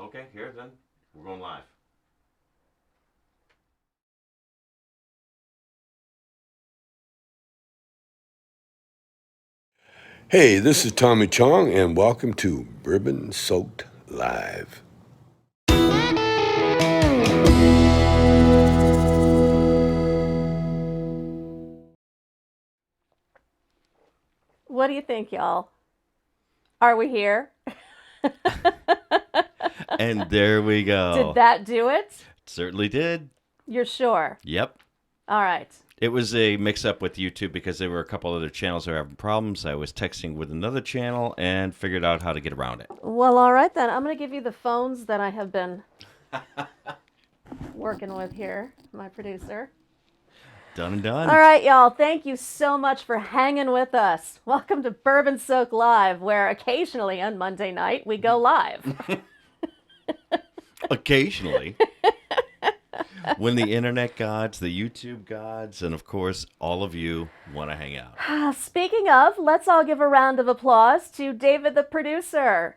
Okay, here then. We're going live. Hey, this is Tommy Chong, and welcome to Bourbon Soaked Live. What do you think, y'all? Are we here? And there we go. Did that do it? Certainly did. You're sure? Yep. All right. It was a mix-up with YouTube because there were a couple other channels that were having problems. I was texting with another channel and figured out how to get around it. Well, all right then. I'm going to give you the phones that I have been working with here, my producer. Done and done. All right, y'all. Thank you so much for hanging with us. Welcome to Bourbon Soak Live, where occasionally on Monday night we go live. Occasionally. When the internet gods, the YouTube gods, and of course, all of you want to hang out. Speaking of, let's all give a round of applause to David, the producer.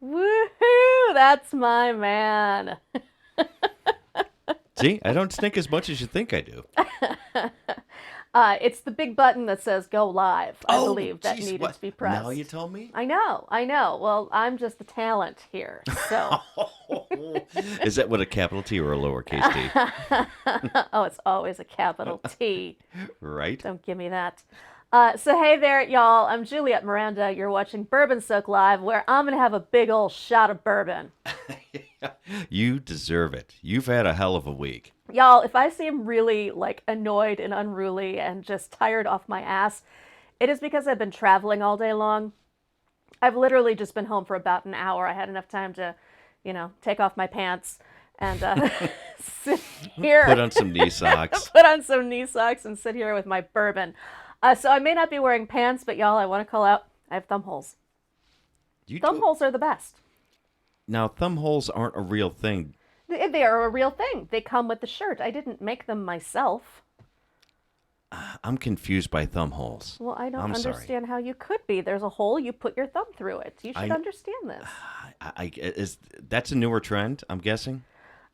Woohoo! That's my man. See, I don't stink as much as you think I do. It's the big button that says go live, I believe, that geez, needed to be pressed. Now you told me? I know. Well, I'm just the talent here, so. Is that with a capital T or a lowercase t? Oh, it's always a capital T. Right? Don't give me that. So hey there, y'all. I'm Juliette Miranda. You're watching Bourbon Soak Live, where I'm going to have a big old shot of bourbon. You deserve it. You've had a hell of a week. Y'all, if I seem really annoyed and unruly and just tired off my ass, it is because I've been traveling all day long. I've literally just been home for about an hour. I had enough time to, take off my pants and sit here. Put on some knee socks. Put on some knee socks and sit here with my bourbon. So I may not be wearing pants, but y'all, I want to call out, I have thumb holes. Thumb holes are the best. Now, thumb holes aren't a real thing. They are a real thing. They come with the shirt. I didn't make them myself. I'm confused by thumb holes. Well, I don't I'm understand how you could be. There's a hole, you put your thumb through it. You should understand this. That's a newer trend, I'm guessing?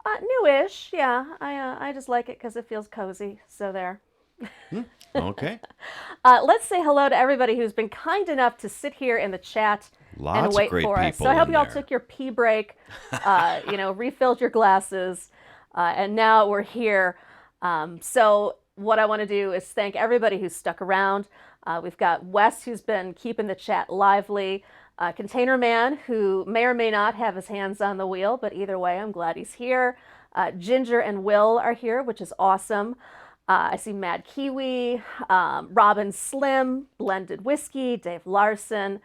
Newish, yeah. I just like it because it feels cozy. So there. Okay. Let's say hello to everybody who's been kind enough to sit here in the chat and Lots wait of great for us. people So I hope in y'all there. took your pee break, refilled your glasses, and now we're here. So what I want to do is thank everybody who's stuck around. We've got Wes, who's been keeping the chat lively. Container Man, who may or may not have his hands on the wheel, but either way, I'm glad he's here. Ginger and Will are here, which is awesome. I see Mad Kiwi, Robin Slim, Blended Whiskey, Dave Larson,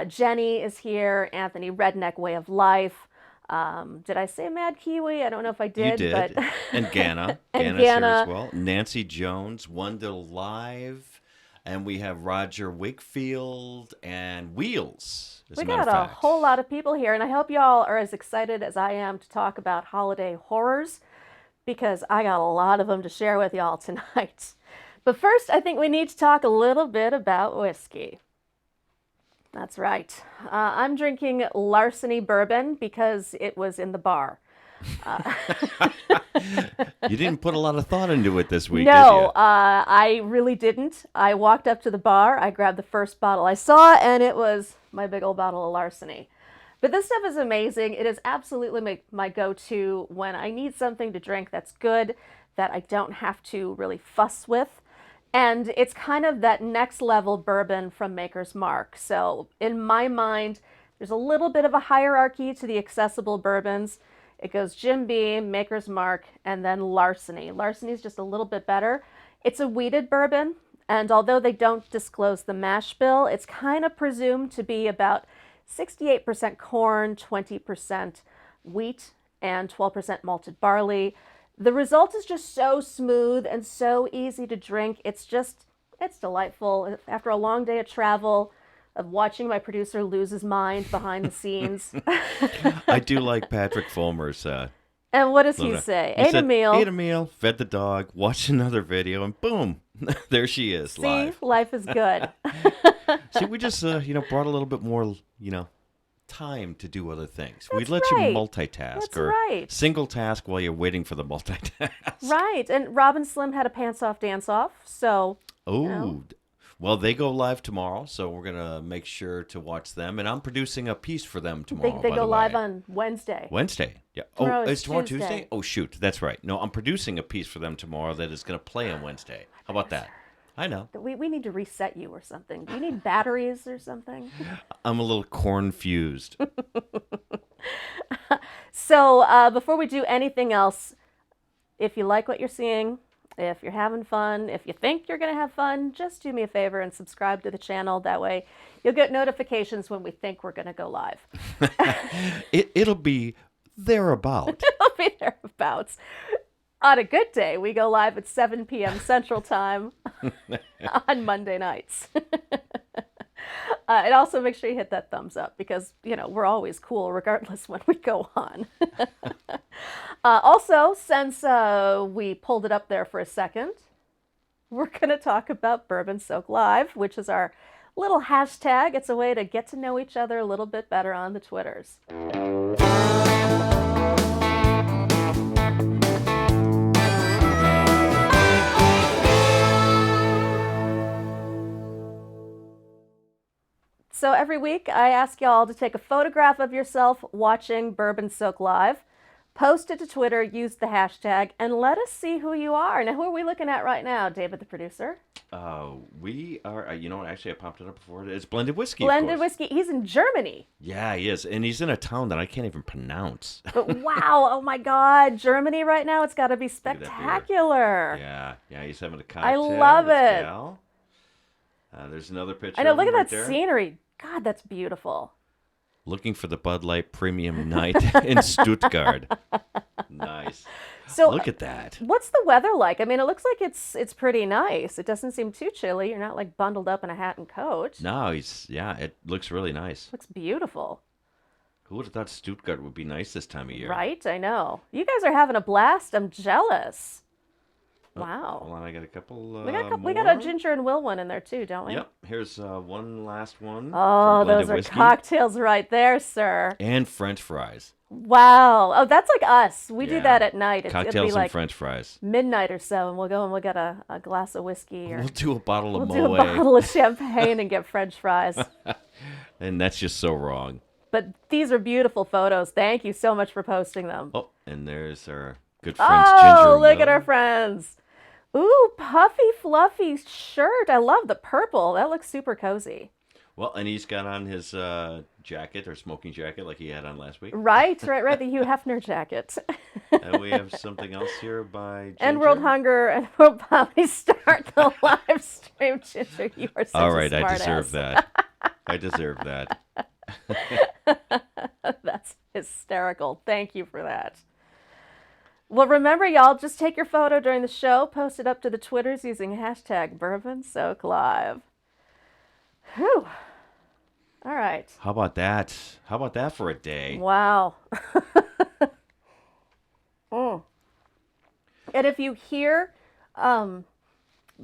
Jenny is here, Anthony Redneck Way of Life. Did I say Mad Kiwi? I don't know if I did. You did. But And Ganna. And Ganna's here Ganna. as well. Nancy Jones, Wonder Live. And we have Roger Wakefield and Wheels. We got a whole lot of people here, and I hope y'all are as excited as I am to talk about holiday horrors, because I got a lot of them to share with y'all tonight. But first, I think we need to talk a little bit about whiskey. That's right. I'm drinking Larceny bourbon because it was in the bar. You didn't put a lot of thought into it this week, No, did you? I really didn't. I walked up to the bar, I grabbed the first bottle I saw, and it was my big old bottle of Larceny. But this stuff is amazing. It is absolutely my go-to when I need something to drink that's good, that I don't have to really fuss with. And it's kind of that next level bourbon from Maker's Mark. So in my mind, there's a little bit of a hierarchy to the accessible bourbons. It goes Jim Beam, Maker's Mark, and then Larceny. Larceny is just a little bit better. It's a wheated bourbon, and although they don't disclose the mash bill, it's kind of presumed to be about 68% corn, 20% wheat, and 12% malted barley. The result is just so smooth and so easy to drink. It's delightful. After a long day of travel, of watching my producer lose his mind behind the scenes. I do like Patrick Fulmer's. And what does he say? He Ate a said, meal. Ate a meal, fed the dog, watched another video, and boom, there she is, See, live. life is good. See, we just, brought a little bit more, time to do other things. That's We let you right. multitask That's or right. single task while you're waiting for the multitask. Right. And Robin Slim had a pants off dance off. So, you know. Oh, well, they go live tomorrow, so we're gonna make sure to watch them. And I'm producing a piece for them tomorrow. They by go the live way. on Wednesday. Wednesday. Yeah. Tomorrow Oh, is it's tomorrow Tuesday. Tuesday? Oh, shoot. That's right. No, I'm producing a piece for them tomorrow that is going to play on Wednesday. How about that? I know. We need to reset you or something. Do you need batteries or something? I'm a little corn-fused. So before we do anything else, if you like what you're seeing, if you're having fun, if you think you're going to have fun, just do me a favor and subscribe to the channel. That way you'll get notifications when we think we're going to go live. It'll be thereabout. It'll be thereabouts. On a good day, we go live at 7 p.m. Central Time on Monday nights. And also make sure you hit that thumbs up because, you know, we're always cool regardless when we go on. Also, since we pulled it up there for a second, we're going to talk about Bourbon Soak Live, which is our little hashtag. It's a way to get to know each other a little bit better on the Twitters. So every week I ask y'all to take a photograph of yourself watching Bourbon Soak Live, post it to Twitter, use the hashtag, and let us see who you are. Now, who are we looking at right now, David, the producer? We are, you know what, actually I popped it up before. It's Blended Whiskey, Blended of course. Whiskey. He's in Germany. Yeah, he is. And he's in a town that I can't even pronounce. But wow, oh my God, Germany right now, it's got to be at that beer. spectacular. Yeah, he's having a cocktail. I love with it. Gal. There's another picture. I know, of look him at right that there. scenery. God, that's beautiful. Looking for the Bud Light Premium Night in Stuttgart. Nice. So Look at that. what's the weather like? I mean, it looks like it's pretty nice. It doesn't seem too chilly. You're not like bundled up in a hat and coat. No, it looks really nice. Looks beautiful. Who would have thought Stuttgart would be nice this time of year? Right? I know. You guys are having a blast. I'm jealous. Oh, Wow. hold on, I got a couple. We got a Ginger and Will one in there too, don't we? Yep. Here's one last one. Oh, from those Blended are Whiskey. cocktails right there, sir. And French fries. Wow. Oh, that's like us. We do Yeah. that at night. It'll Cocktails be like and French fries. midnight or so, and we'll go and we'll get a glass of whiskey or We'll do a bottle of we'll do a Moet. bottle of champagne and get French fries. And that's just so wrong. But these are beautiful photos. Thank you so much for posting them. Oh, and there's our good friends Ginger Oh, and look at Will. our friends. Ooh, puffy, fluffy shirt. I love the purple. That looks super cozy. Well, and he's got on his jacket or smoking jacket like he had on last week. Right. The Hugh Hefner jacket. And we have something else here by Ginger. And World Hunger and World Poverty start the live stream, Ginger. You are such All a right, I smart deserve ass. that. I deserve that. That's hysterical. Thank you for that. Well, remember, y'all, just take your photo during the show, post it up to the Twitters using hashtag BourbonSoakLive. Whew. All right. How about that? How about that for a day? Wow. Mm. And if you hear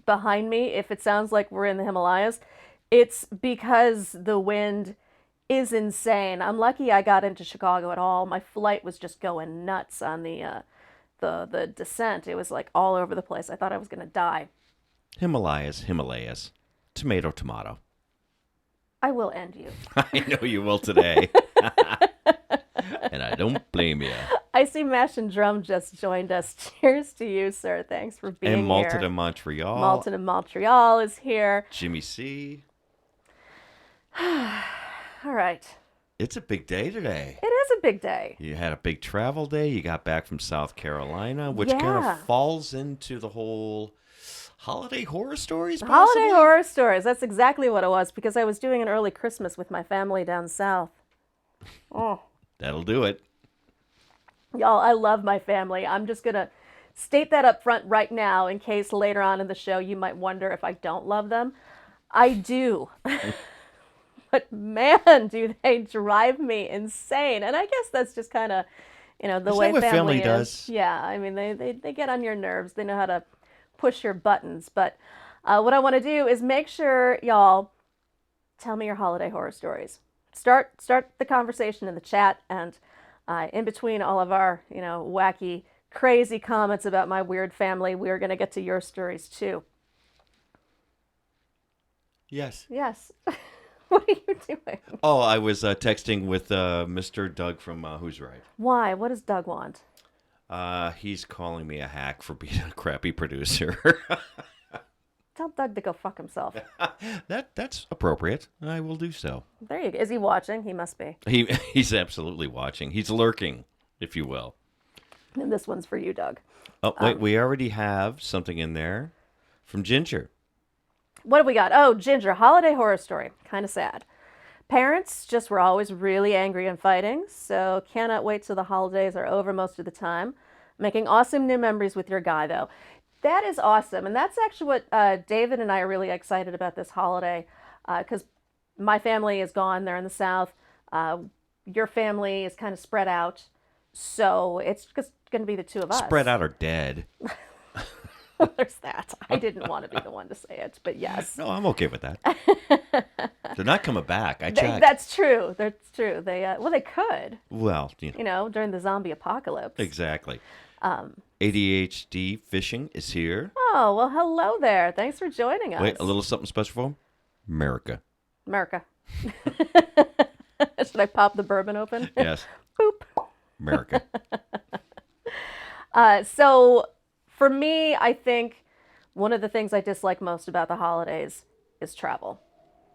behind me, if it sounds like we're in the Himalayas, it's because the wind is insane. I'm lucky I got into Chicago at all. My flight was just going nuts on the descent. It was like all over the place. I thought I was going to die. Himalayas. Tomato, tomato. I will end you. I know you will today. And I don't blame you. I see Mash and Drum just joined us. Cheers to you, sir. Thanks for being And Malton here. in Montreal. Malton in Montreal is here. Jimmy C. All right. It's a big day today. It is a big day. You had a big travel day. You got back from South Carolina, which kind Yeah. of falls into the whole holiday horror stories, possibly? Holiday horror stories. That's exactly what it was because I was doing an early Christmas with my family down south. Oh. That'll do it. Y'all, I love my family. I'm just going to state that up front right now in case later on in the show you might wonder if I don't love them. I do. But man, do they drive me insane. And I guess that's just kind of, the Isn't way that what family is. does? Yeah, I mean, they get on your nerves. They know how to push your buttons. But what I want to do is make sure y'all tell me your holiday horror stories. start the conversation in the chat, and in between all of our, wacky, crazy comments about my weird family, we are going to get to your stories too. Yes. Yes. What are you doing? Oh, I was texting with Mr. Doug from Who's Right. Why? What does Doug want? He's calling me a hack for being a crappy producer. Tell Doug to go fuck himself. That's appropriate. I will do so. There you go. Is he watching? He must be. He's absolutely watching. He's lurking, if you will. And this one's for you, Doug. Oh, wait, we already have something in there from Ginger. What have we got? Oh, Ginger, holiday horror story. Kind of sad. Parents just were always really angry and fighting, so cannot wait till the holidays are over most of the time. Making awesome new memories with your guy, though. That is awesome, and that's actually what David and I are really excited about this holiday, because my family is gone. They're in the South. Your family is kind of spread out, so it's just going to be the two of us. Spread out or dead. There's that. I didn't want to be the one to say it, but yes. No, I'm okay with that. They're not coming back. I checked. That's true. That's true. They they could. Well, During the zombie apocalypse. Exactly. ADHD fishing is here. Oh, well, hello there. Thanks for joining us. Wait, a little something special for him? America. Should I pop the bourbon open? Yes. Boop. America. So for me, I think one of the things I dislike most about the holidays is travel,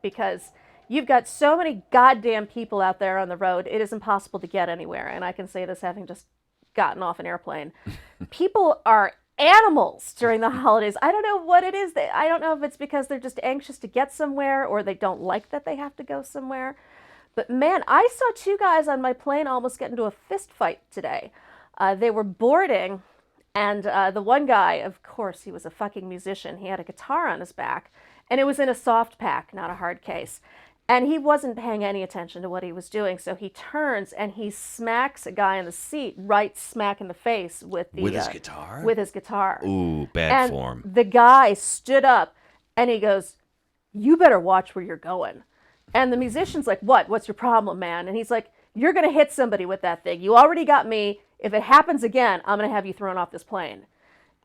because you've got so many goddamn people out there on the road. It is impossible to get anywhere. And I can say this having just gotten off an airplane. People are animals during the holidays. I don't know what it is. I don't know if it's because they're just anxious to get somewhere or they don't like that they have to go somewhere. But man, I saw two guys on my plane almost get into a fist fight today. They were boarding, and the one guy, of course, he was a fucking musician. He had a guitar on his back, and it was in a soft pack, not a hard case. And he wasn't paying any attention to what he was doing, so he turns and he smacks a guy in the seat right smack in the face with his guitar? With his guitar. Ooh, bad form. The guy stood up and he goes, "You better watch where you're going." And the musician's like, "What? What's your problem, man?" And he's like, "You're going to hit somebody with that thing. You already got me. If it happens again, I'm going to have you thrown off this plane."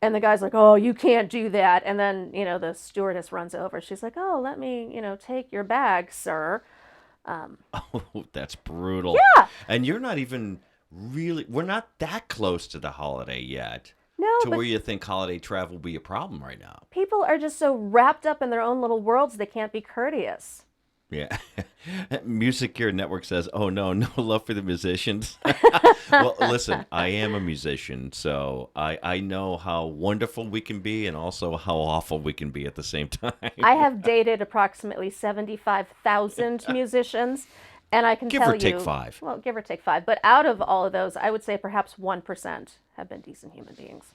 And the guy's like, "Oh, you can't do that." And then, the stewardess runs over. She's like, "Oh, let me, take your bag, sir." Oh, that's brutal. Yeah. And you're not even we're not that close to the holiday yet. No, to where you think holiday travel will be a problem right now. People are just so wrapped up in their own little worlds, they can't be courteous. Yeah. Music Gear Network says, "Oh, no love for the musicians." Well, listen, I am a musician, so I know how wonderful we can be and also how awful we can be at the same time. I have dated approximately 75,000 musicians, and I can Give tell or you... take 5. Well, give or take 5. But out of all of those, I would say perhaps 1% have been decent human beings.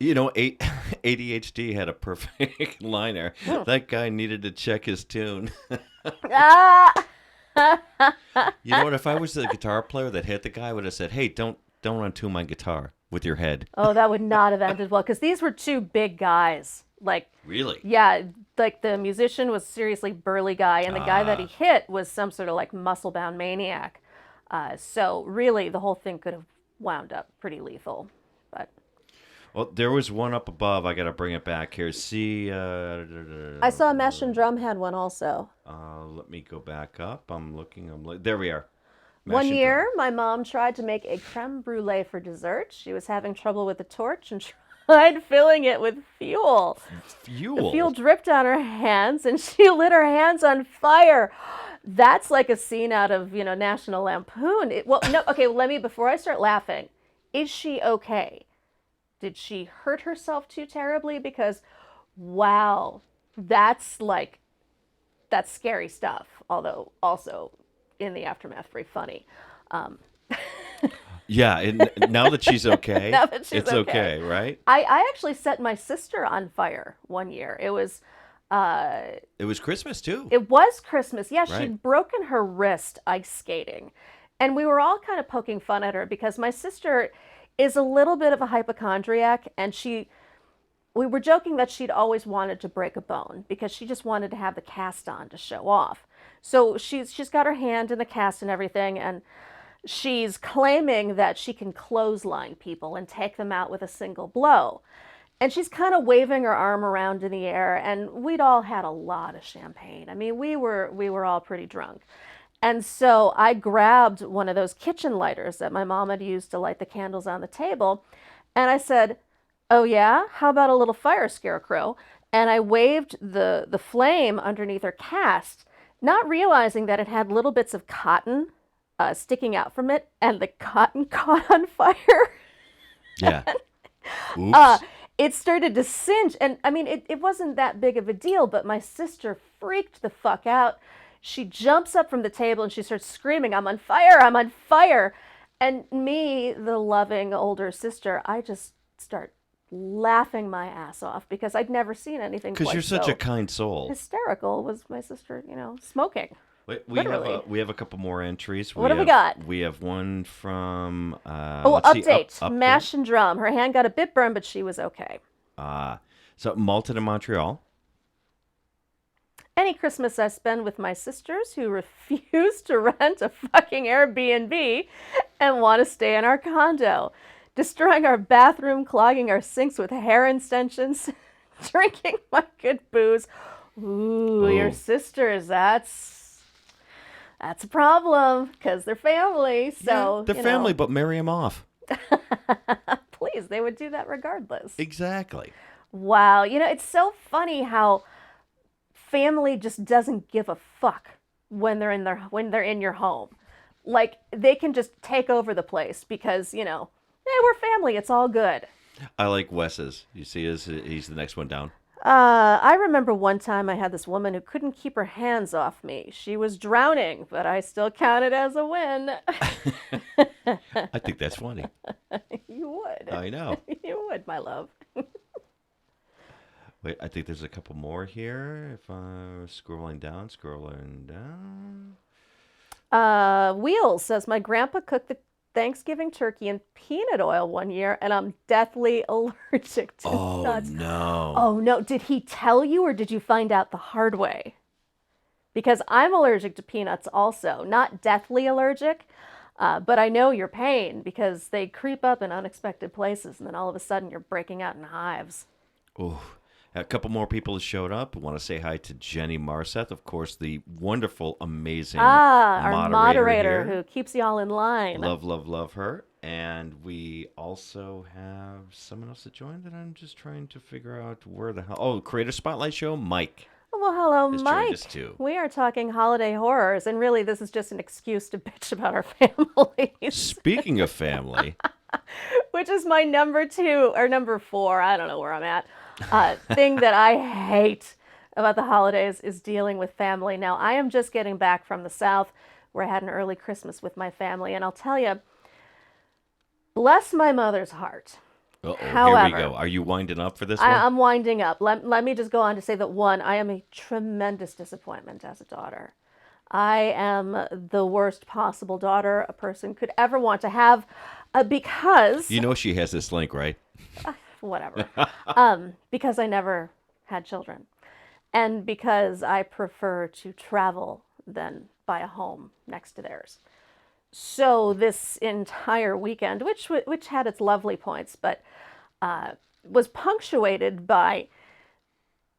ADHD had a perfect liner. That guy needed to check his tune. Ah! You know what? If I was the guitar player that hit the guy, I would have said, "Hey, don't untune my guitar with your head." Oh, that would not have ended well, because these were two big guys. Really? Yeah, the musician was seriously burly guy, and the guy that he hit was some sort of muscle-bound maniac. So really, the whole thing could have wound up pretty lethal. But well, there was one up above. I got to bring it back here. See, I saw Mesh and Drum had one also. Let me go back up. I'm looking. There we are. One year, my mom tried to make a creme brulee for dessert. She was having trouble with the torch and tried filling it with fuel. The fuel dripped on her hands, and she lit her hands on fire. That's like a scene out of, National Lampoon. Before I start laughing, is she okay? Did she hurt herself too terribly? Because, wow, that's scary stuff. Although also in the aftermath, very funny. Yeah, and now that she's okay, now that she's it's okay, right? I actually set my sister on fire one year. It was Christmas too. It was Christmas. Yeah, Right. She'd broken her wrist ice skating. And we were all kind of poking fun at her because my sister is a little bit of a hypochondriac, and we were joking that she'd always wanted to break a bone because she just wanted to have the cast on to show off. So she's got her hand in the cast and everything, and she's claiming that she can clothesline people and take them out with a single blow. And she's kind of waving her arm around in the air, and we'd all had a lot of champagne. I mean, we were all pretty drunk. And so I grabbed one of those kitchen lighters that my mom had used to light the candles on the table, and I said, "Oh yeah, how about a little fire, Scarecrow?" And I waved the flame underneath her cast, not realizing that it had little bits of cotton sticking out from it, and the cotton caught on fire. Yeah. Uh, Oops. it started to singe, and I mean, it wasn't that big of a deal, but my sister freaked the fuck out. She jumps up from the table and she starts screaming, "I'm on fire! I'm on fire!" And me, the loving older sister, I just start laughing my ass off because I'd never seen anything Because quite you're such so a kind soul. hysterical. Was my sister, smoking. Literally. We have a couple more entries. What have we got? We have one from Oh, let's see, update. Mash and drum. Her hand got a bit burned, but she was okay. So Malta to Montreal. Any Christmas I spend with my sisters who refuse to rent a fucking Airbnb and want to stay in our condo. Destroying our bathroom, clogging our sinks with hair extensions, drinking my good booze. Ooh, your sisters, that's a problem because they're family. So They're family, but marry them off. Please, they would do that regardless. Exactly. Wow, it's so funny how family just doesn't give a fuck when they're in your home. Like they can just take over the place because hey, we're family. It's all good. I like Wes's. You see, he's the next one down. I remember one time I had this woman who couldn't keep her hands off me. She was drowning, but I still count it as a win. I think that's funny. You would. I know. You would, my love. Wait, I think there's a couple more here. If I'm scrolling down. Wheels says, my grandpa cooked the Thanksgiving turkey in peanut oil one year, and I'm deathly allergic to nuts. No. Oh, no. Did he tell you, or did you find out the hard way? Because I'm allergic to peanuts also. Not deathly allergic, but I know your pain because they creep up in unexpected places, and then all of a sudden you're breaking out in hives. Oh. A couple more people have showed up. I want to say hi to Jenny Marseth, of course, the wonderful, amazing our moderator here. who keeps you all in line. Love, love, love her. And we also have someone else that joined that I'm just trying to figure out where the hell. Oh, Creator Spotlight Show, Mike. Well, hello, has Mike. joined us too. We are talking holiday horrors, and really this is just an excuse to bitch about our families. Speaking of family. Which is my number 2 or number 4, I don't know where I'm at, thing that I hate about the holidays is dealing with family. Now, I am just getting back from the South where I had an early Christmas with my family, and I'll tell you, bless my mother's heart. However, here we go. Are you winding up for this one? I'm winding up. Let me just go on to say that, one, I am a tremendous disappointment as a daughter. I am the worst possible daughter a person could ever want to have because... You know she has this link, right? Whatever. Because I never had children. And because I prefer to travel than buy a home next to theirs. So this entire weekend, which had its lovely points, but was punctuated by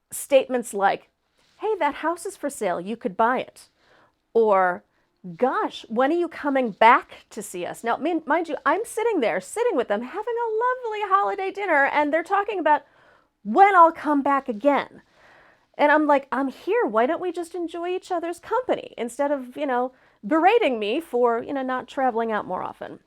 statements like, "Hey, that house is for sale. You could buy it." Or, "Gosh, when are you coming back to see us?" Now, mind you, I'm sitting with them, having a lovely holiday dinner, and they're talking about when I'll come back again. And I'm like, I'm here. Why don't we just enjoy each other's company instead of, berating me for, not traveling out more often?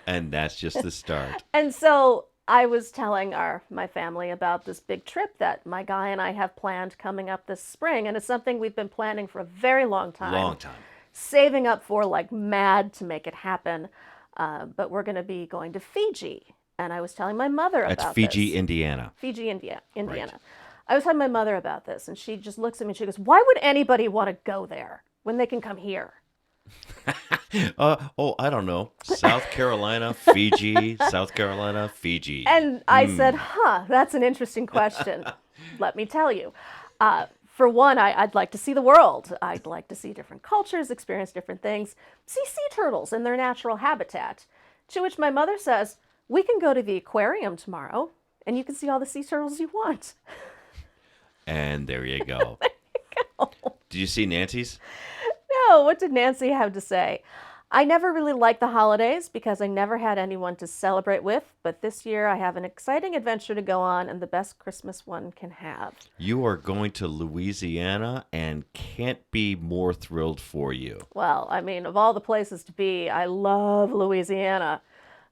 and that's just the start. And so I was telling my family about this big trip that my guy and I have planned coming up this spring. And it's something we've been planning for a very long time. Long time. Saving up for like mad to make it happen. But we're going to be going to Fiji. And I was telling my mother about this. That's Fiji, Indiana. Fiji, Indiana. Right. I was telling my mother about this. And she just looks at me and she goes, "Why would anybody want to go there when they can come here?" I don't know. South Carolina, Fiji, South Carolina, Fiji. And I said, that's an interesting question. Let me tell you. For one, I'd like to see the world. I'd like to see different cultures, experience different things, see sea turtles in their natural habitat. To which my mother says, we can go to the aquarium tomorrow and you can see all the sea turtles you want. And there you go. Did you see Nancy's? No, what did Nancy have to say? I never really liked the holidays because I never had anyone to celebrate with, but this year I have an exciting adventure to go on and the best Christmas one can have. You are going to Louisiana and can't be more thrilled for you. Well, I mean, of all the places to be, I love Louisiana.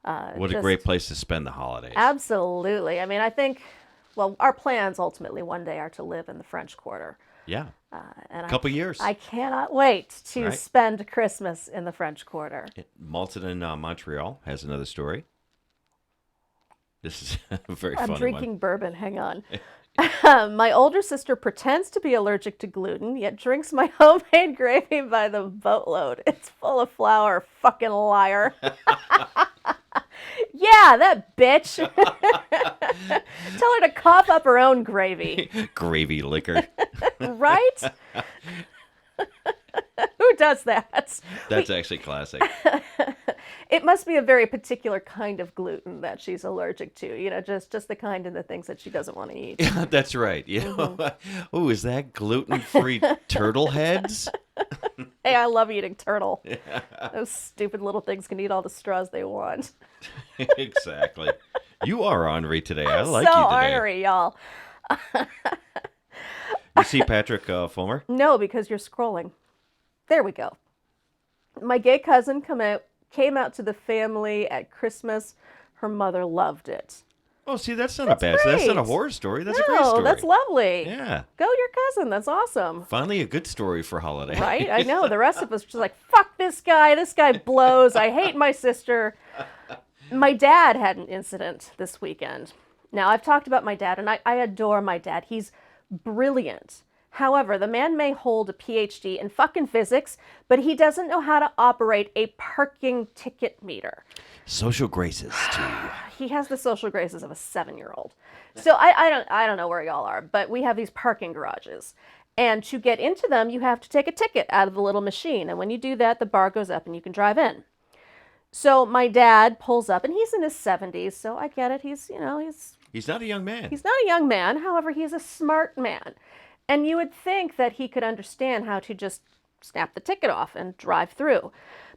What a great place to spend the holidays. Absolutely. I mean, I think, well, our plans ultimately one day are to live in the French Quarter. Yeah. And Couple years. I cannot wait to Right. spend Christmas in the French Quarter. Malton in Montreal has another story. This is a very funny I'm one. drinking bourbon. Hang on. My older sister pretends to be allergic to gluten, yet drinks my homemade gravy by the boatload. It's full of flour, fucking liar. Yeah, that bitch. Tell her to cough up her own gravy. Gravy liquor. Right? Who does that? That's actually classic. It must be a very particular kind of gluten that she's allergic to. You know, just the kind and the things that she doesn't want to eat. Yeah, that's right. You know, oh, is that gluten-free turtle heads? Hey, I love eating turtle. Those stupid little things can eat all the straws they want. Exactly. You are ornery today. I like So you today. ornery, y'all. You see Patrick Fulmer? No, because you're scrolling. There we go. My gay cousin came out to the family at Christmas. Her mother loved it. Oh, see, that's not a bad. That's not a great. horror story. That's a No, great story. that's lovely. Yeah. Go your cousin. That's awesome. Finally, a good story for holiday. Right? I know. The rest of us were just like, fuck this guy. This guy blows. I hate my sister. My dad had an incident this weekend. Now, I've talked about my dad, and I adore my dad. He's brilliant. However, the man may hold a PhD in fucking physics, but he doesn't know how to operate a parking ticket meter. Social graces, too. He has the social graces of a 7-year-old. So I don't know where y'all are, but we have these parking garages. And to get into them, you have to take a ticket out of the little machine. And when you do that, the bar goes up and you can drive in. So my dad pulls up, and he's in his 70s, so I get it. He's He's not a young man. not a young man. However, he's a smart man. And you would think that he could understand how to just snap the ticket off and drive through.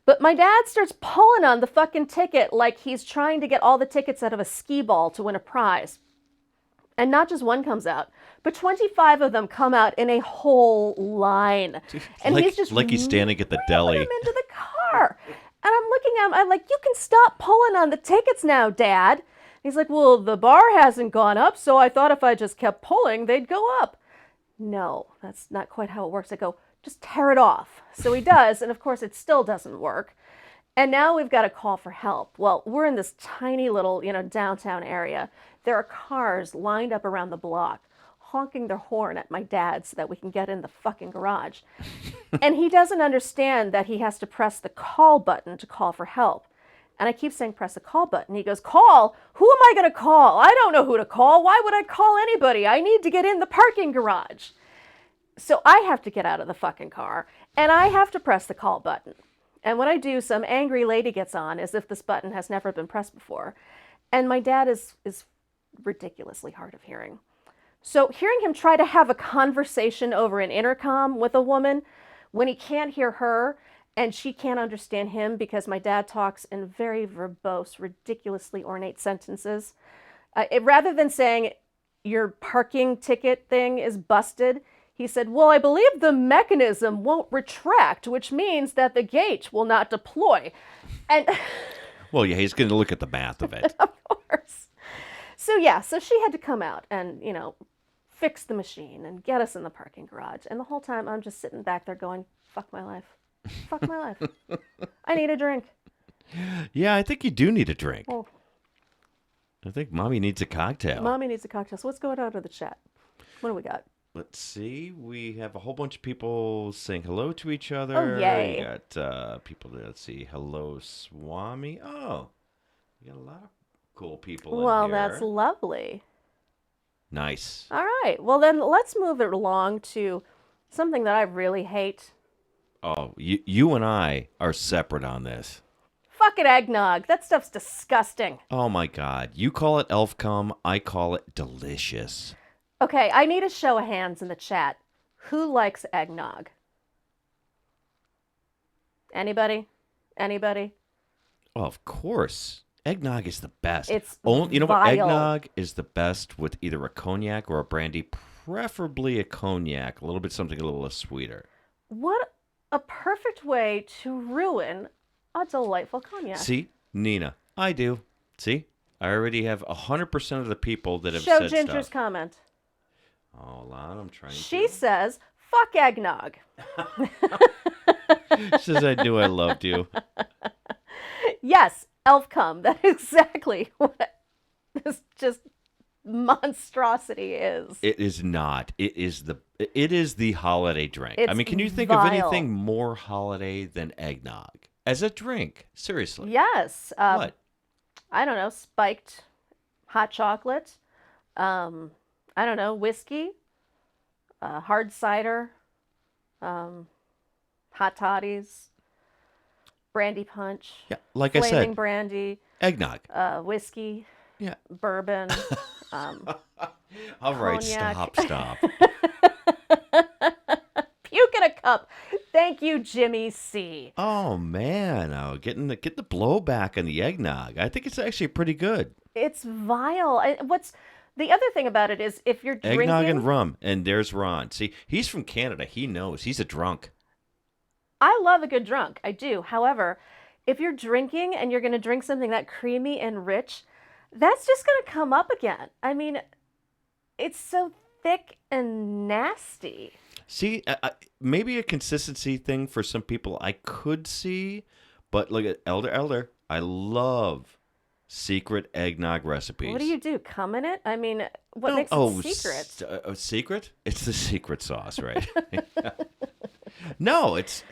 But my dad starts pulling on the fucking ticket like he's trying to get all the tickets out of a skee ball to win a prize. And not just one comes out, but 25 of them come out in a whole line. And he's just like he's standing at the deli. them into the car. And I'm looking at him, I'm like, you can stop pulling on the tickets now, Dad. He's like, well, the bar hasn't gone up, so I thought if I just kept pulling, they'd go up. No, that's not quite how it works. I go, just tear it off. So he does, and of course it still doesn't work. And now we've got to call for help. Well, we're in this tiny little, downtown area. There are cars lined up around the block, honking their horn at my dad so that we can get in the fucking garage. And he doesn't understand that he has to press the call button to call for help. And I keep saying, press the call button. He goes, call? Who am I going to call? I don't know who to call. Why would I call anybody? I need to get in the parking garage. So I have to get out of the fucking car, and I have to press the call button. And when I do, some angry lady gets on as if this button has never been pressed before. And my dad is ridiculously hard of hearing. So hearing him try to have a conversation over an intercom with a woman when he can't hear her and she can't understand him because my dad talks in very verbose, ridiculously ornate sentences. Rather than saying, your parking ticket thing is busted, he said, well, I believe the mechanism won't retract, which means that the gate will not deploy. And Well, yeah, he's going to look at the math of it. of course. So she had to come out and, fix the machine and get us in the parking garage. And the whole time I'm just sitting back there going, fuck my life. Fuck my life. I need a drink. Yeah, I think you do need a drink. Oh, I think Mommy needs a cocktail. Mommy needs a cocktail. So what's going on in the chat? What do we got? Let's see. We have a whole bunch of people saying hello to each other. Oh, yay. We got people. Let's see. Hello, Swami. Oh, we got a lot of cool people in Well, here. that's lovely. Nice. All right. Well, then let's move it along to something that I really hate. Oh, you and I are separate on this. Fucking eggnog. That stuff's disgusting. Oh my God. You call it elf cum, I call it delicious. Okay, I need a show of hands in the chat. Who likes eggnog? Anybody? Anybody? Oh, of course. Eggnog is the best. It's You know what? vile. Eggnog is the best with either a cognac or a brandy, preferably a cognac, a little bit something a little less sweeter. What a perfect way to ruin a delightful cognac. See, Nina, I do. See, I already have 100% of the people that have Show said Ginger's stuff. comment. Hold on, I'm trying She says, fuck eggnog. to. Says I knew I loved you. Yes, elf cum. That's exactly what this just monstrosity is. It is not. It is the holiday drink. I It's mean, can you think vile. of anything more holiday than eggnog as a drink? Seriously. Yes. What? I don't know, spiked hot chocolate. I don't know, whiskey, hard cider, hot totties, brandy punch, Yeah, like I flaming said, brandy, eggnog. whiskey, Yeah. bourbon. All right, cognac. stop. Puke in a cup. Thank you, Jimmy C. Oh man, get the blowback on the eggnog. I think it's actually pretty good. It's vile. What's the other thing about it is if you're drinking Eggnog and rum, and there's Ron. See, he's from Canada. He knows. He's a drunk. I love a good drunk. I do. However, if you're drinking and you're going to drink something that creamy and rich, that's just going to come up again. I mean, it's so thick and nasty. See, maybe a consistency thing for some people I could see, but look at Elder. I love secret eggnog recipes. What do you do? Cum in it? I mean, what makes it secret? A secret? It's the secret sauce, right? No, it's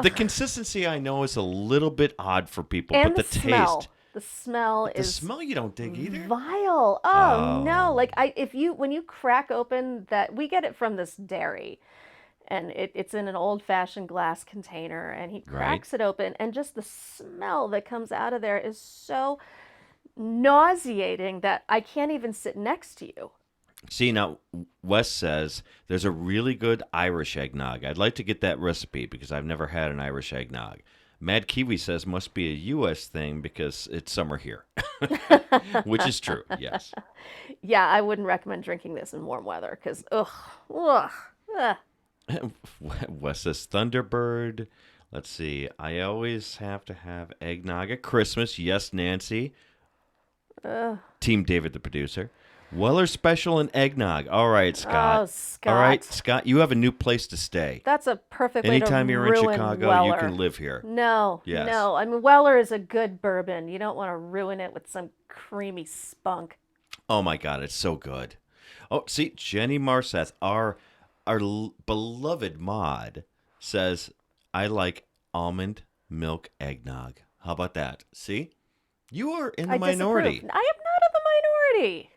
the consistency. I know is a little bit odd for people, And but the the smell. taste, The smell the is smell you don't dig either. vile. Oh, no. Like when you crack open that, we get it from this dairy, and it's in an old-fashioned glass container, and he cracks it open, and just the smell that comes out of there is so nauseating that I can't even sit next to you. See, now, Wes says there's a really good Irish eggnog. I'd like to get that recipe because I've never had an Irish eggnog. Mad Kiwi says must be a U.S. thing because it's summer here, which is true, yes. Yeah, I wouldn't recommend drinking this in warm weather because, ugh. Wes says Thunderbird. Let's see. I always have to have eggnog at Christmas. Yes, Nancy. Team David, the producer. Weller special and eggnog. All right, Scott. Oh, Scott. All right, Scott. You have a new place to stay. That's a perfect way Anytime to you're in ruin Chicago, Weller. you can live here. No, Yes. no. I mean, Weller is a good bourbon. You don't want to ruin it with some creamy spunk. Oh my God, it's so good. Oh, see, Jenny Marseth, our beloved mod, says I like almond milk eggnog. How about that? See, you are in the I minority. disapprove. I am not in the minority.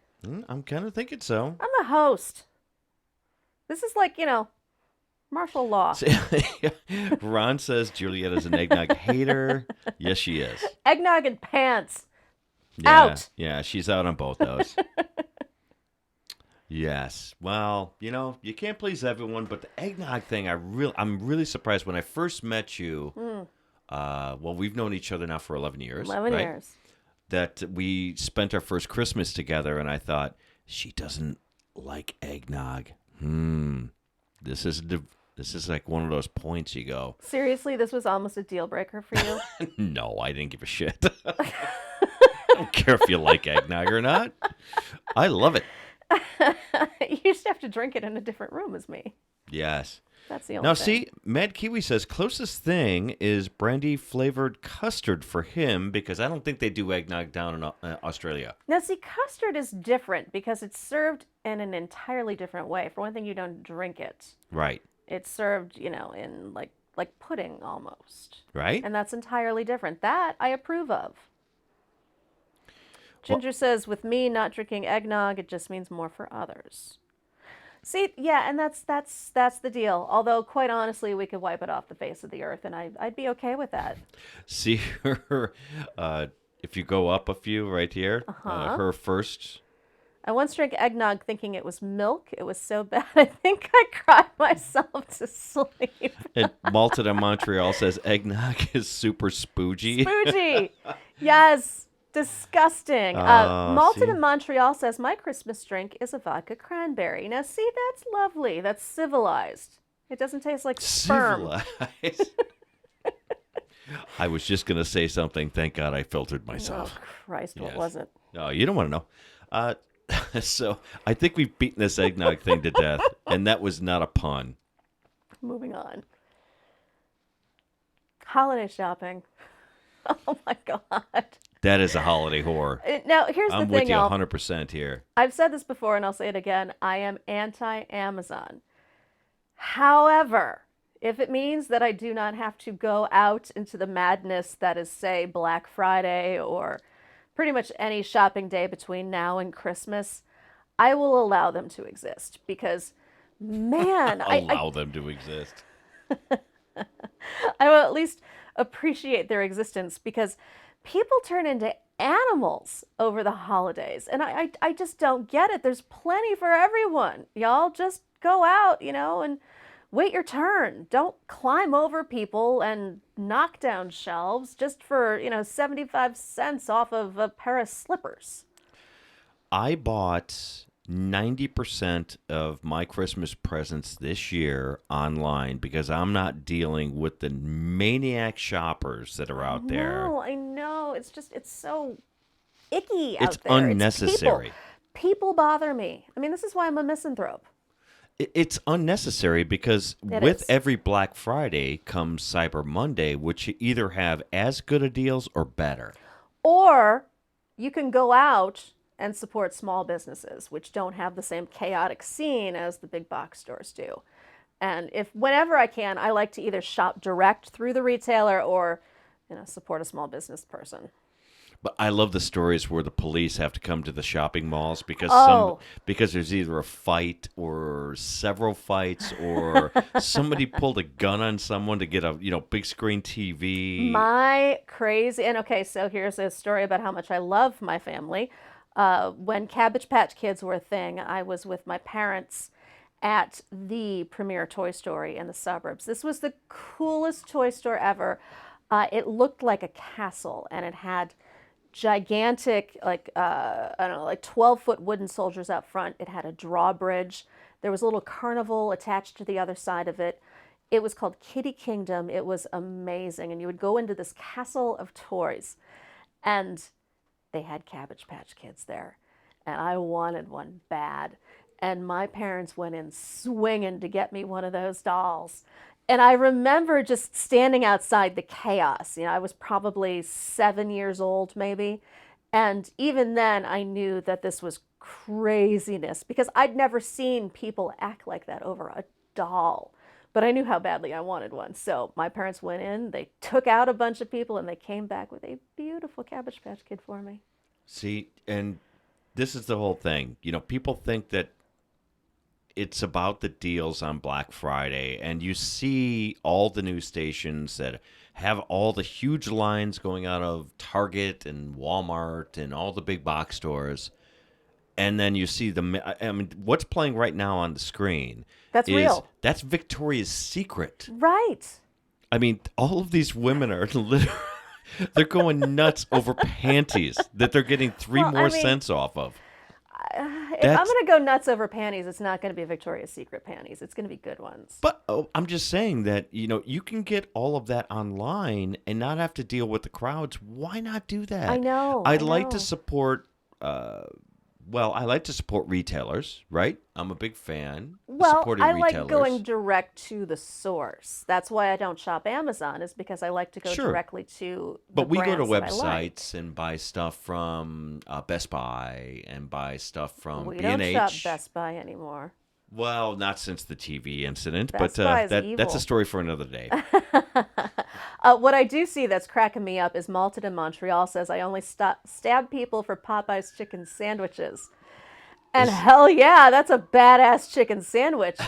I'm kind of thinking so. I'm the host. This is like, martial law. Ron says Juliette is an eggnog hater. Yes, she is. Eggnog and pants. Yeah, Out. Yeah, she's out on both those. Yes. Well, you can't please everyone, but the eggnog thing, I'm really surprised. When I first met you, well, we've known each other now for 11 years. 11 right? years. That we spent our first Christmas together, and I thought, she doesn't like eggnog. This is like one of those points you go, Seriously, this was almost a deal breaker for you? no, I didn't give a shit. I don't care if you like eggnog or not. I love it. You just have to drink it in a different room as me. Yes. That's the only Now, thing. see, Mad Kiwi says closest thing is brandy flavored custard for him because I don't think they do eggnog down in Australia. Now, see, custard is different because it's served in an entirely different way. For one thing, you don't drink it. Right. It's served, in like pudding almost. Right? And that's entirely different. That I approve of. Ginger says, with me not drinking eggnog, it just means more for others. See, yeah, and that's the deal. Although, quite honestly, we could wipe it off the face of the earth, and I'd be okay with that. See her, if you go up a few right here, her first. I once drank eggnog thinking it was milk. It was so bad, I think I cried myself to sleep. And Malted in Montreal says eggnog is super spoogy. Spoogy. Yes. Disgusting. Malted see? in Montreal says, my Christmas drink is a vodka cranberry. Now, see, that's lovely. That's civilized. It doesn't taste like sperm. Civilized. I was just going to say something. Thank God I filtered Oh, myself. Christ, what Yes. was it? No, you don't want to know. So I think we've beaten this eggnog thing to death, and that was not a pun. Moving on. Holiday shopping. Oh, my God. That is a holiday horror. Now, here's I'm the with thing, you y'all. 100% here. I've said this before and I'll say it again. I am anti-Amazon. However, if it means that I do not have to go out into the madness that is, say, Black Friday or pretty much any shopping day between now and Christmas, I will allow them to exist because, man, Allow them to exist. I will at least appreciate their existence because people turn into animals over the holidays. And I just don't get it. There's plenty for everyone. Y'all just go out, and wait your turn. Don't climb over people and knock down shelves just for, 75 cents off of a pair of slippers. I bought 90% of my Christmas presents this year online because I'm not dealing with the maniac shoppers that are out there. No, I know. It's so icky It's out there. unnecessary. It's people bother me. I mean, this is why I'm a misanthrope. It's unnecessary because It with is. every Black Friday comes Cyber Monday, which you either have as good a deals or better. Or you can go out and support small businesses, which don't have the same chaotic scene as the big box stores do. And whenever I can, I like to either shop direct through the retailer or, support a small business person. But I love the stories where the police have to come to the shopping malls because because there's either a fight or several fights or somebody pulled a gun on someone to get a big screen TV. My crazy, and okay, so here's a story about how much I love my family. When Cabbage Patch Kids were a thing, I was with my parents at the premier toy store in the suburbs. This was the coolest toy store ever. It looked like a castle, and it had gigantic, like 12-foot wooden soldiers out front. It had a drawbridge. There was a little carnival attached to the other side of it. It was called Kitty Kingdom. It was amazing, and you would go into this castle of toys, and they had Cabbage Patch Kids there, and I wanted one bad. And my parents went in swinging to get me one of those dolls. And I remember just standing outside the chaos. I was probably 7 years old, maybe. And even then, I knew that this was craziness because I'd never seen people act like that over a doll. But I knew how badly I wanted one. So my parents went in, they took out a bunch of people, and they came back with a beautiful Cabbage Patch Kid for me. See, and this is the whole thing. People think that it's about the deals on Black Friday, and you see all the news stations that have all the huge lines going out of Target and Walmart and all the big box stores. And then you see what's playing right now on the screen. That's real. That's Victoria's Secret. Right. I mean, all of these women are literally, they're going nuts over panties that they're getting three Well, more I mean, cents off of. If I'm going to go nuts over panties, it's not going to be Victoria's Secret panties. It's going to be good ones. But I'm just saying that, you can get all of that online and not have to deal with the crowds. Why not do that? I know. I'd like to support, I like to support retailers, right? I'm a big fan of Well, supporting I retailers. like going direct to the source. That's why I don't shop Amazon, is because I like to go Sure. directly to the But we go to brands that I like. websites and buy stuff from Best Buy and buy stuff from We B&H. don't shop Best Buy anymore. Well, not since the TV incident, Best but Buy is that's evil. a story for another day. What I do see that's cracking me up is Malton in Montreal says, I only stab people for Popeye's chicken sandwiches. And hell yeah, that's a badass chicken sandwich.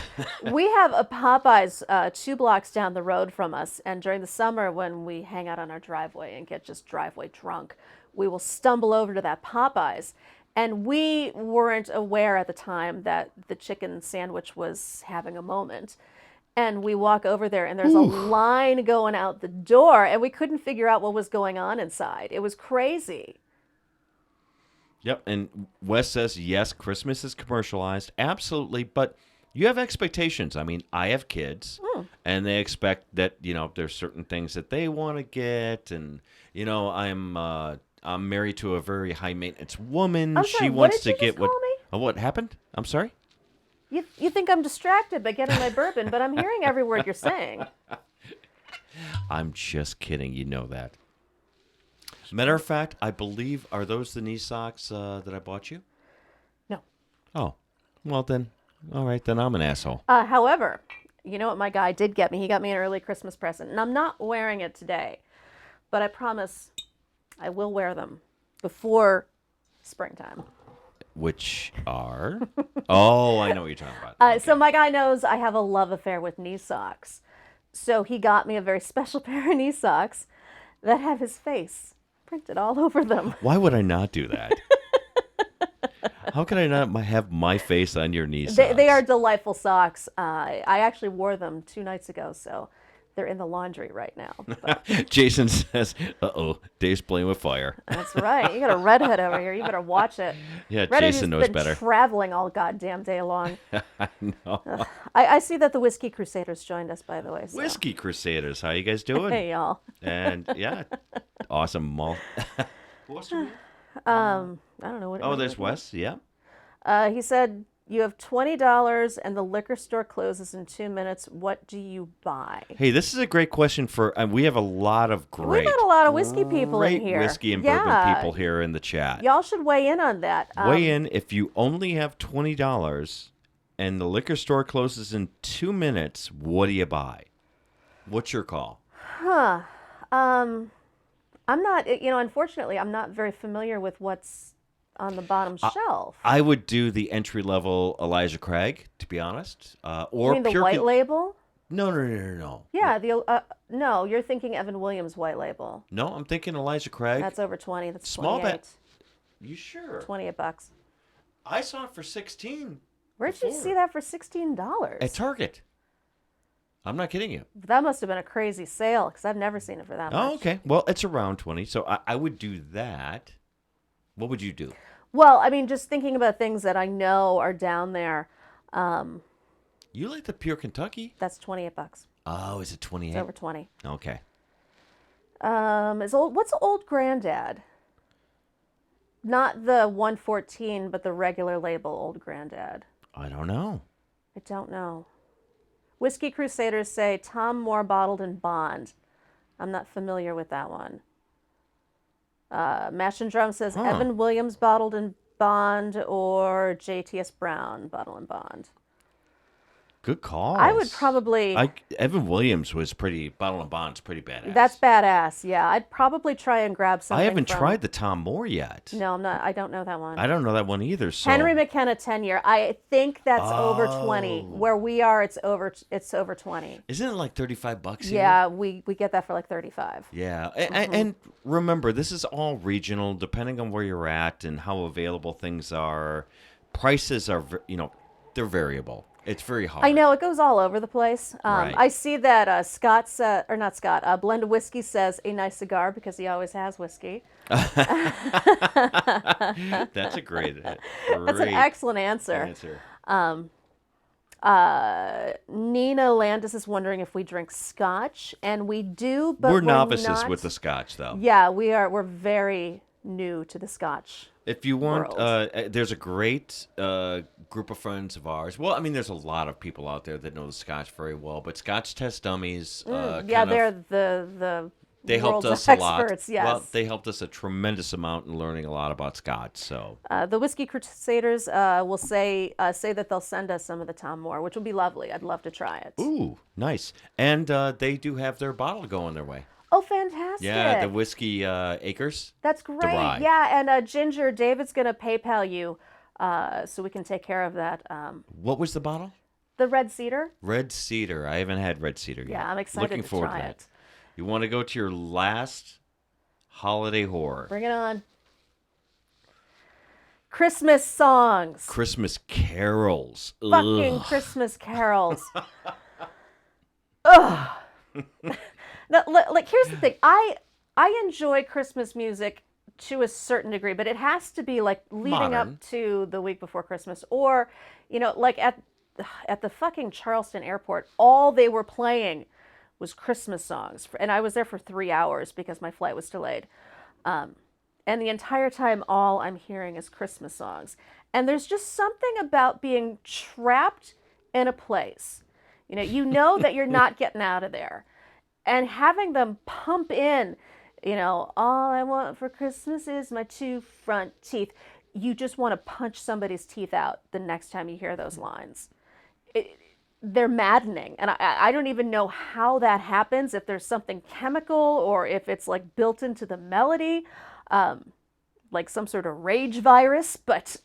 We have a Popeyes 2 blocks down the road from us. And during the summer, when we hang out on our driveway and get just driveway drunk, we will stumble over to that Popeyes. And we weren't aware at the time that the chicken sandwich was having a moment. And we walk over there, and there's a line going out the door, and we couldn't figure out what was going on inside. It was crazy. Yep, and Wes says, yes, Christmas is commercialized. Absolutely, but you have expectations. I mean, I have kids, and they expect that, there's certain things that they want to get, and, I'm married to a very high-maintenance woman. I'm sorry, She what wants did to you get just call me? Oh, what happened? I'm sorry? You think I'm distracted by getting my bourbon, but I'm hearing every word you're saying. I'm just kidding. You know that. Matter of fact, I believe, are those the knee socks that I bought you? No. Oh, well then, all right, then I'm an asshole. However, you know what my guy did get me? He got me an early Christmas present, and I'm not wearing it today, but I promise I will wear them before springtime. Which are? Oh, I know what you're talking about. Okay. So my guy knows I have a love affair with knee socks. So he got me a very special pair of knee socks that have his face printed all over them. Why would I not do that? How can I not have my face on your knee socks? They are delightful socks. I actually wore them 2 nights ago, so they're in the laundry right now. But Jason says, uh-oh, Dave's playing with fire. that's right. You got a redhead over here. You better watch it. Yeah, Redhead Jason who's knows been better. traveling all goddamn day long. I know. I see that the Whiskey Crusaders joined us, by the way. So. Whiskey Crusaders, how you guys doing? Hey, y'all. And, yeah, awesome malt. What's your name? I don't know what. Oh, there's Wes, yeah. He said, you have $20 and the liquor store closes in 2 minutes. What do you buy? Hey, this is a great question for. We have a lot of We got a lot of whiskey people in great here. whiskey and Yeah. bourbon people here in the chat. Y'all should weigh in on that. Weigh in if you only have $20 and the liquor store closes in 2 minutes. What do you buy? What's your call? I'm not. Unfortunately, I'm not very familiar with what's on the bottom shelf. I would do the entry level Elijah Craig, to be honest. Or You mean the pure white label? No. Yeah. No, you're thinking Evan Williams white label. No, I'm thinking Elijah Craig. That's over 20. That's Small 28. bet. You sure? $28. I saw it for 16 Where'd you see that for $16? at Target. I'm not kidding you. That must have been a crazy sale because I've never seen it for that much. Oh, okay. Well, it's around 20, so I would do that. What would you do? Well, I mean, just thinking about things that I know are down there. You like the Pure Kentucky? That's $28. Oh, is it 28? It's over 20. Okay. What's Old Granddad? Not the 114, but the regular label Old Granddad. I don't know. I don't know. Whiskey Crusaders say Tom Moore bottled in Bond. I'm not familiar with that one. Mash and Drum says Evan Williams bottled in Bond or JTS Brown bottled in Bond. Good call. I would probably. Evan Williams was Bottle and Bond's pretty badass. That's badass. Yeah, I'd probably try and grab something. I haven't from, tried the Tom Moore yet. No, I'm not. I don't know that one. I don't know that one either. So. Henry McKenna 10-year. I think that's over 20. Where we are, it's over 20. Isn't it like $35 here? Yeah, we get that for like 35. Yeah, and remember, this is all regional, depending on where you're at and how available things are. Prices are, they're variable. It's very hard. I know, it goes all over the place. Right. I see that Blended Whiskey says a nice cigar because he always has whiskey. That's a great That's an excellent answer. Nina Landis is wondering if we drink scotch, and we do, but we're novices not. with the scotch, though. Yeah, we are. We're very new to the scotch. If you want, world. there's a great group of friends of ours. Well, I mean, there's a lot of people out there that know the Scotch very well, but Scotch Test Dummies. Yeah, they're the They helped world's us a lot. experts. Yes. Well, they helped us a tremendous amount in learning a lot about Scotch. So The Whiskey Crusaders will say that they'll send us some of the Tom Moore, which will be lovely. I'd love to try it. ooh, nice. And they do have their bottle going their way. Oh, fantastic! Yeah, the Whiskey Acres. That's the great. rye. Yeah, and Ginger, David's gonna PayPal you, so we can take care of that. What was the bottle? The Red Cedar. Red Cedar. I haven't had Red Cedar yet. Yeah, I'm excited Looking to forward try to that. it. You want to go to your last holiday horror? Bring it on. Christmas songs. Christmas carols. Fucking Ugh. Christmas carols. Ugh. No, like here's the thing. I enjoy Christmas music to a certain degree, but it has to be like leading Modern. up to the week before Christmas, or like at the fucking Charleston airport, all they were playing was Christmas songs, and I was there for 3 hours because my flight was delayed. And the entire time, all I'm hearing is Christmas songs. And there's just something about being trapped in a place. You know that you're not getting out of there. And having them pump in, all I want for Christmas is my 2 front teeth. You just want to punch somebody's teeth out the next time you hear those lines. They're maddening. And I don't even know how that happens, if there's something chemical or if it's like built into the melody, like some sort of rage virus, but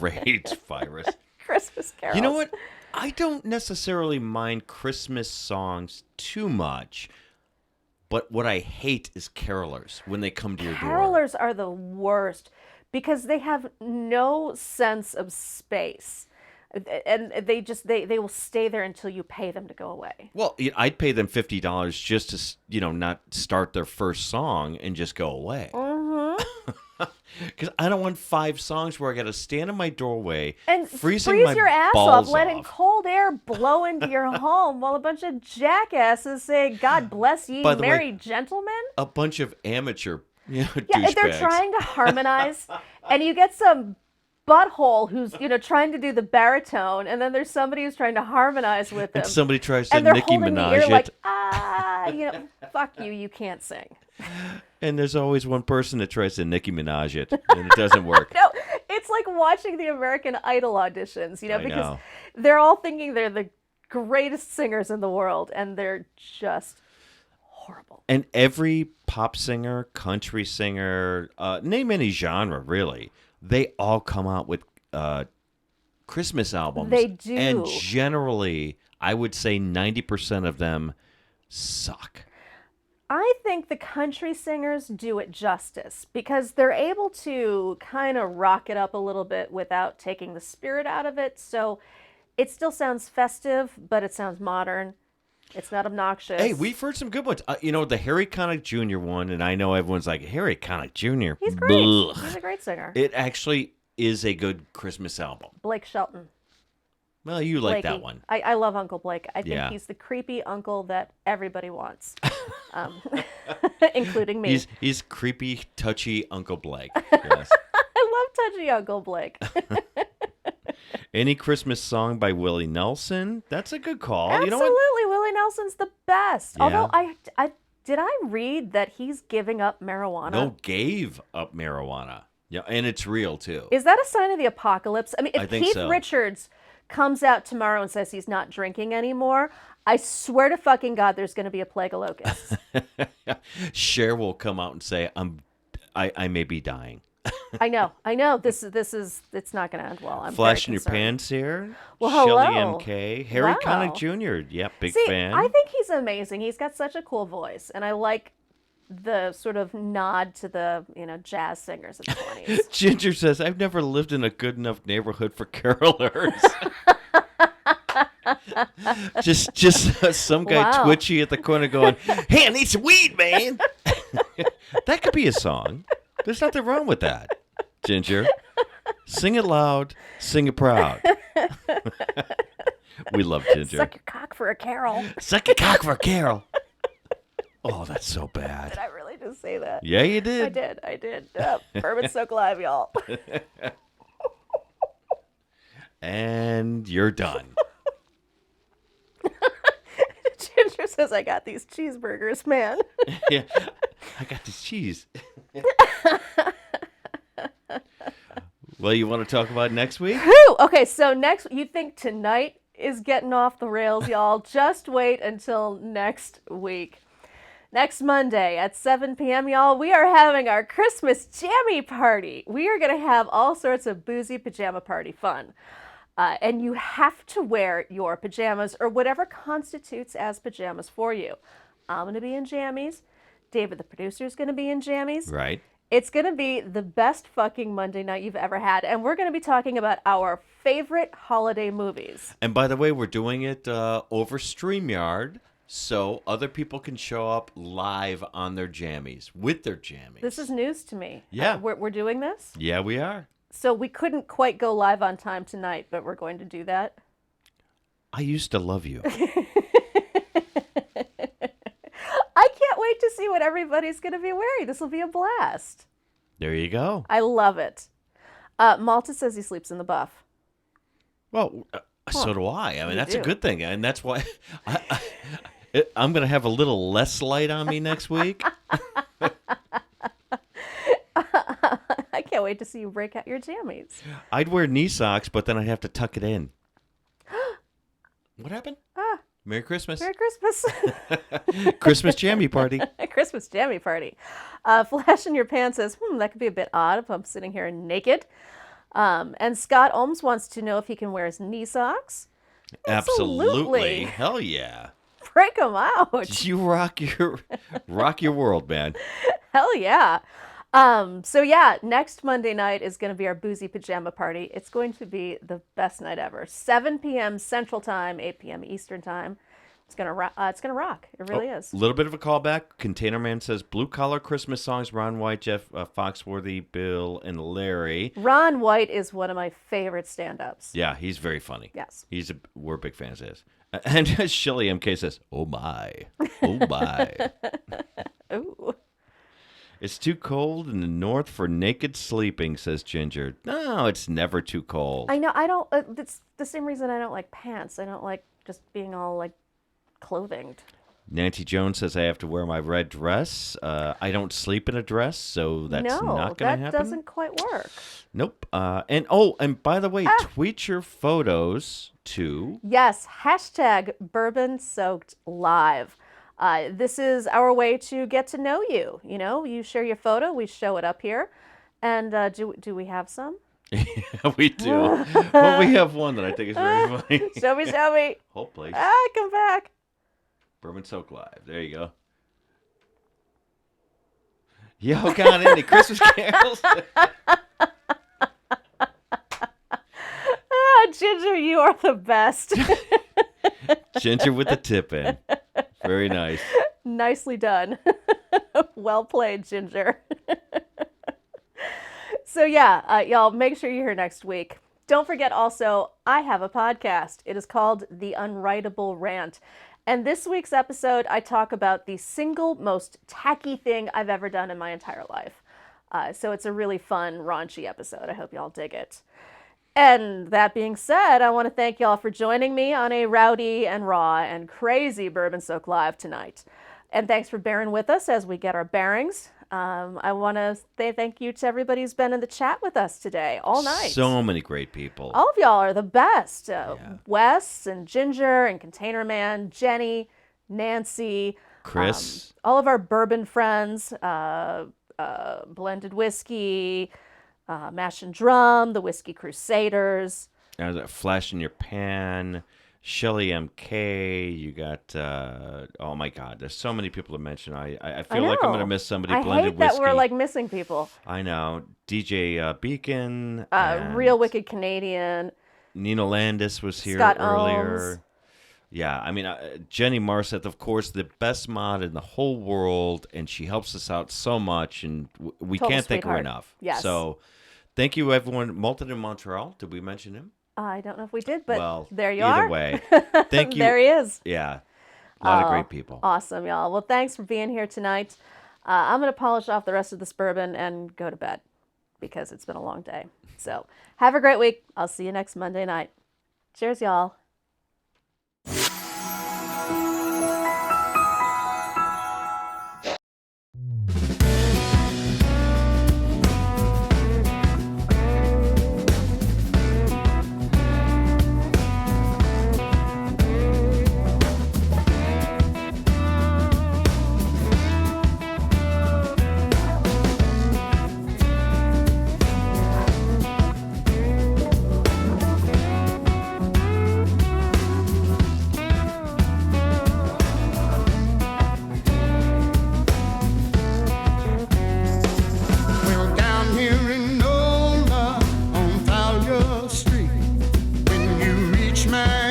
Rage virus. Christmas carols. You know what? I don't necessarily mind Christmas songs too much, but what I hate is carolers when they come to your door. Carolers are the worst because they have no sense of space. And they will stay there until you pay them to go away. Well, I'd pay them $50 just to, not start their first song and just go away. Because I don't want 5 songs where I got to stand in my doorway And freezing freeze my your ass balls off, letting cold air blow into your home while a bunch of jackasses say, "God bless ye, By the way, merry gentlemen." A bunch of amateur, Yeah, douchebags. and they're trying to harmonize, and you get some butthole who's trying to do the baritone, and then there's somebody who's trying to harmonize with them. And somebody tries to and they're Nicki holding the Minaj ear it. like, fuck you, you can't sing. And there's always one person that tries to Nicki Minaj it, and it doesn't work. No, it's like watching the American Idol auditions, I because know. they're all thinking they're the greatest singers in the world, and they're just horrible. And every pop singer, country singer, name any genre, really, they all come out with Christmas albums. They do. And generally, I would say 90% of them suck. I think the country singers do it justice because they're able to kind of rock it up a little bit without taking the spirit out of it. So it still sounds festive, but it sounds modern. It's not obnoxious. Hey, we've heard some good ones. The Harry Connick Jr. one, and I know everyone's like, Harry Connick Jr. He's great. Blech. He's a great singer. It actually is a good Christmas album. Blake Shelton. Well, you like Blakey. that one. I love Uncle Blake. I think Yeah. he's the creepy uncle that everybody wants, including me. He's creepy, touchy Uncle Blake. Yes. I love touchy Uncle Blake. Any Christmas song by Willie Nelson? That's a good call. Absolutely, You know what? Willie Nelson's the best. Yeah. Although did I read that he's giving up marijuana? No, gave up marijuana. Yeah, and it's real too. Is that a sign of the apocalypse? I mean, I if think Keith so. Richards comes out tomorrow and says he's not drinking anymore, I swear to fucking God, there's going to be a plague of locusts. Cher will come out and say, I may be dying. I know. This is it's not going to end well. I'm Flash in very your concerned. pants here. Well, Shelly hello. MK. Harry Wow. Connick Jr. Yep, big See, fan. I think he's amazing. He's got such a cool voice, and I like the sort of nod to the jazz singers of the 20s. Ginger says, I've never lived in a good enough neighborhood for carolers. just some guy Wow. twitchy at the corner going, hey, I need some weed, man. That could be a song. There's nothing wrong with that, Ginger. Sing it loud, sing it proud. We love Ginger. Suck your cock for a carol. Suck your cock for a carol. Oh, that's so bad. Did I really just say that? Yeah, you did. I did. Bourbon Soak Live, y'all. And you're done. Ginger Ginger says, I got these cheeseburgers, man. Yeah, I got this cheese. Well, you want to talk about next week? Whew! Okay, so next, you think tonight is getting off the rails, y'all. Just wait until next week. Next Monday at 7 p.m., y'all, we are having our Christmas jammy party. We are going to have all sorts of boozy pajama party fun. And you have to wear your pajamas or whatever constitutes as pajamas for you. I'm going to be in jammies. David, the producer, is going to be in jammies. Right. It's going to be the best fucking Monday night you've ever had. And we're going to be talking about our favorite holiday movies. And by the way, we're doing it over StreamYard, so other people can show up live on their jammies, with their jammies. This is news to me. Yeah. We're doing this? Yeah, we are. So we couldn't quite go live on time tonight, but we're going to do that. I used to love you. I can't wait to see what everybody's going to be wearing. This will be a blast. There you go. I love it. Malta says he sleeps in the buff. Well, so do I. I mean, that's a do. good thing. And that's why I'm going to have a little less light on me next week. I can't wait to see you break out your jammies. I'd wear knee socks, but then I'd have to tuck it in. What happened? Merry Christmas. Merry Christmas. Christmas jammy party. Christmas jammy party. Flash in your pants says, that could be a bit odd if I'm sitting here naked. And Scott Ohms wants to know if he can wear his knee socks. Absolutely. Hell yeah. Break them out. You rock your world, man. Hell yeah. So yeah, next Monday night is going to be our boozy pajama party. It's going to be the best night ever. 7 p.m. Central Time, 8 p.m. Eastern Time. It's gonna rock. It really is. A little bit of a callback. Container Man says blue collar Christmas songs. Ron White, Jeff Foxworthy, Bill, and Larry. Ron White is one of my favorite stand-ups. Yeah, he's very funny. Yes. We're big fans of his. And Shelly MK says, "Oh my, oh my." Ooh. It's too cold in the north for naked sleeping, says Ginger. No, it's never too cold. I know. I don't. It's the same reason I don't like pants. I don't like just being all like clothinged. Nancy Jones says I have to wear my red dress. I don't sleep in a dress, so that's not going to happen. No, that doesn't quite work. Nope. And by the way, tweet your photos to... Yes, hashtag Bourbon Soaked Live. This is our way to get to know you. You know, you share your photo, we show it up here. And do we have some? Yeah, we do. Well, we have one that I think is very funny. Show me. Whole place. Come back. Bourbon Soak Live. There you go. Yo, got any Christmas carols? Ginger, you are the best. Ginger with the tip in. Very nice. Nicely done. Well played, Ginger. So yeah, y'all make sure you're here next week. Don't forget also, I have a podcast. It is called The Unwritable Rant. And this week's episode, I talk about the single most tacky thing I've ever done in my entire life. So it's a really fun, raunchy episode. I hope y'all dig it. And that being said, I want to thank y'all for joining me on a rowdy and raw and crazy Bourbon Soak Live tonight. And thanks for bearing with us as we get our bearings. I want to say thank you to everybody who's been in the chat with us today, all night. So many great people. All of y'all are the best. Wes and Ginger and Container Man, Jenny, Nancy, Chris. all of our bourbon friends, Blended Whiskey, Mash and Drum, the Whiskey Crusaders. Flash in Your Pan, Shelly MK. You got, oh my God, there's so many people to mention. I feel like I'm going to miss somebody. I Blended hate Whiskey. that we're like missing people. I know. DJ Beacon. Real Wicked Canadian. Nina Landis was here Scott earlier. Ohms. Yeah, I mean, Jenny Marseth, of course, the best mod in the whole world, and she helps us out so much, and we Total can't thank her sweetheart. enough. Yes. So thank you, everyone. Moulton in Montreal. Did we mention him? I don't know if we did, but Well, there you are. Either way, thank you. There he is. Yeah, a lot of great people. Awesome, y'all. Well, thanks for being here tonight. I'm going to polish off the rest of this bourbon and go to bed because it's been a long day. So have a great week. I'll see you next Monday night. Cheers, y'all. rich man.